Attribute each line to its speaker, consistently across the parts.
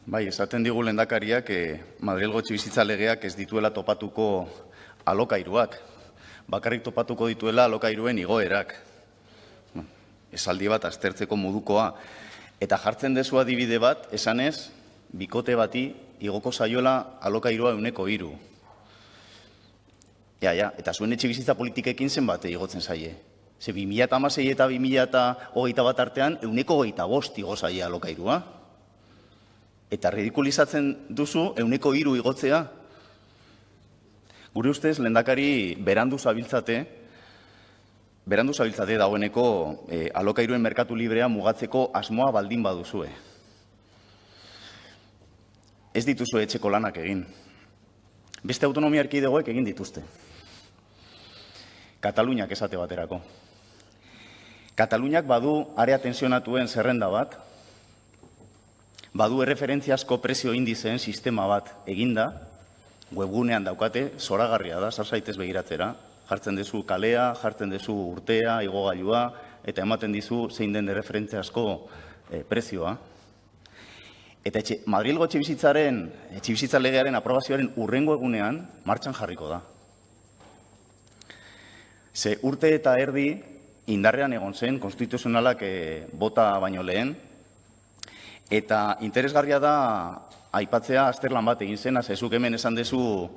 Speaker 1: Bai, esaten digu lehendakariak Madrilgo etxebizitza legeak ez dituela topatuko alokairuak. Bakarrik topatuko dituela alokairuen igoerak. Esaldi bat aztertzeko modukoa. Eta jartzen dezu adibide bat, esanez, bikote bati igoko zaiola alokairua 103. Eta zuen etxebizitza politikekin zenbat igotzen zaie. Ze 2016 eta 2021 artean 125 igo zaie alokairua. Eta ridikulizatzen duzu 103 igotzea. Gure ustez, lehendakari berandu zabiltzate dagoeneko alokairuen merkatu librea mugatzeko asmoa baldin baduzue. Ez dituzue etxeko lanak egin. Beste autonomia erkidegoek egin dituzte. Kataluniak esate baterako. Kataluniak badu area tensionatuen zerrenda bat, badu erreferentziazko prezio indizeen sistema bat eginda, webgunean daukate, zoragarria da, sar zaitez begiratzera, jartzen dezu kalea, jartzen dezu urtea, igogailua, eta ematen dizu zein den erreferentziazko prezioa. Eta Madrilgo etxebizitza legearen aprobazioaren hurrengo egunean martxan jarriko da. Ze urte eta erdi indarrean egon zen, konstituzionalak bota baino lehen, eta interesgarria da aipatzea azterlan bat egin zen, zezuk hemen esan dezu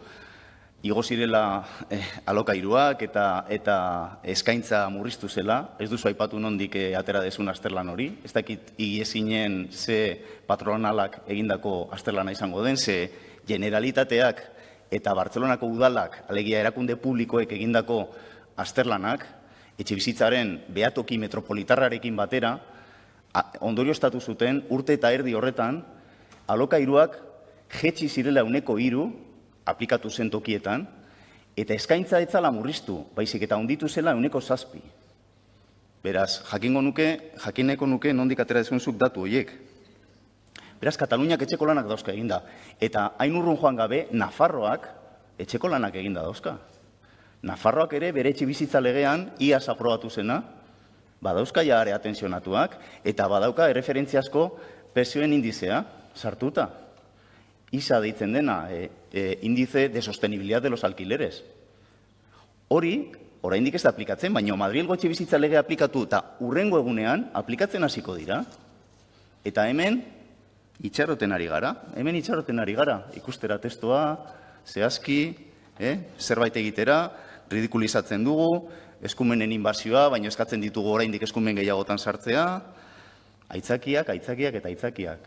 Speaker 1: igo zirela alokairuak eta eskaintza murriztu zela, ez duzu aipatu nondik atera dezun azterlan hori, ez dakit igiezinen ze patronalak egindako azterlana izango den, ze generalitateak eta Bartzelonako udalak, alegia erakunde publikoek egindako azterlanak, etxebizitzaren behatoki metropolitarrarekin batera, ondorioztatu zuten urte eta erdi horretan, alokairuak jetxi zirela 103 aplikatu zen tokietan, eta eskaintza etzala murriztu, baizik eta onditu zela 107. Beraz, jakineko nuke nondik atera dezunzuk datu horiek. Beraz, Kataluniak etxeko lanak dauzka eginda. Eta hain urrun joan gabe, Nafarroak etxeko lanak eginda dauzka. Nafarroak ere bere etxebizitza legean iaz aprobatu zena, badauzka ja area tensionatuak, eta badauka erreferentziazko prezioen indizea sartuta. ISA deitzen dena, índice de sostenibilidad de los alquileres. Hori, oraindik ez da aplikatzen, baina Madrilgo etxebizitza lege aplikatu eta hurrengo egunean aplikatzen hasiko dira. Eta hemen itxaroten ari gara, ikustera testoa, zehazki, zerbait egitera, ridikulizatzen dugu, eskumenen inbazioa, baina eskatzen ditugu oraindik eskumen gehiagotan sartzea, aitzakiak eta aitzakiak.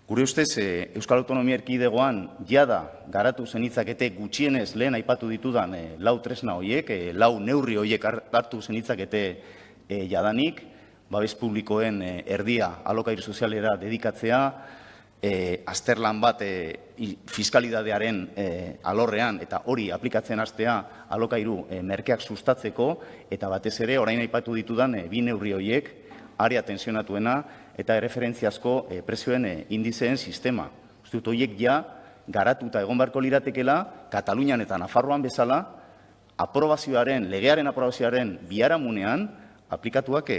Speaker 1: Gure ustez, Euskal Autonomia Erkidegoan jada garatu zenitzakete gutxienez lehen aipatu ditudan lau tresna horiek, lau neurri horiek hartu zenitzakete jadanik, babes publikoen erdia alokairu sozialera dedikatzea, azterlan bat fiskalidadearen alorrean eta hori aplikatzen hastea alokairu merkeak sustatzeko eta batez ere orain aipatu ditudan bi neurri horiek area tensionatuena eta erreferentziazko prezioen indizeen sistema. Uste dut horiek ja garatuta egon beharko liratekela Katalunian eta Nafarroan bezala legearen aprobazioaren biharamunean aplikatuak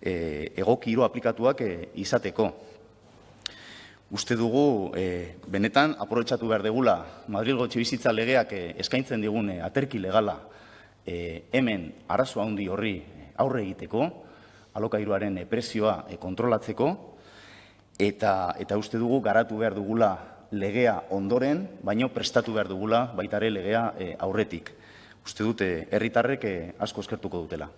Speaker 1: egokiro aplikatuak izateko. Uste dugu, benetan, aprobetxatu behar degula Madrilgo etxebizitza legeak eskaintzen digune aterki legala hemen arazo handi horri aurre egiteko, alokairuaren prezioa kontrolatzeko, eta uste dugu garatu behar dugula legea ondoren, baino prestatu behar dugula baitare legea aurretik. Uste dute herritarrek asko eskertuko dutela.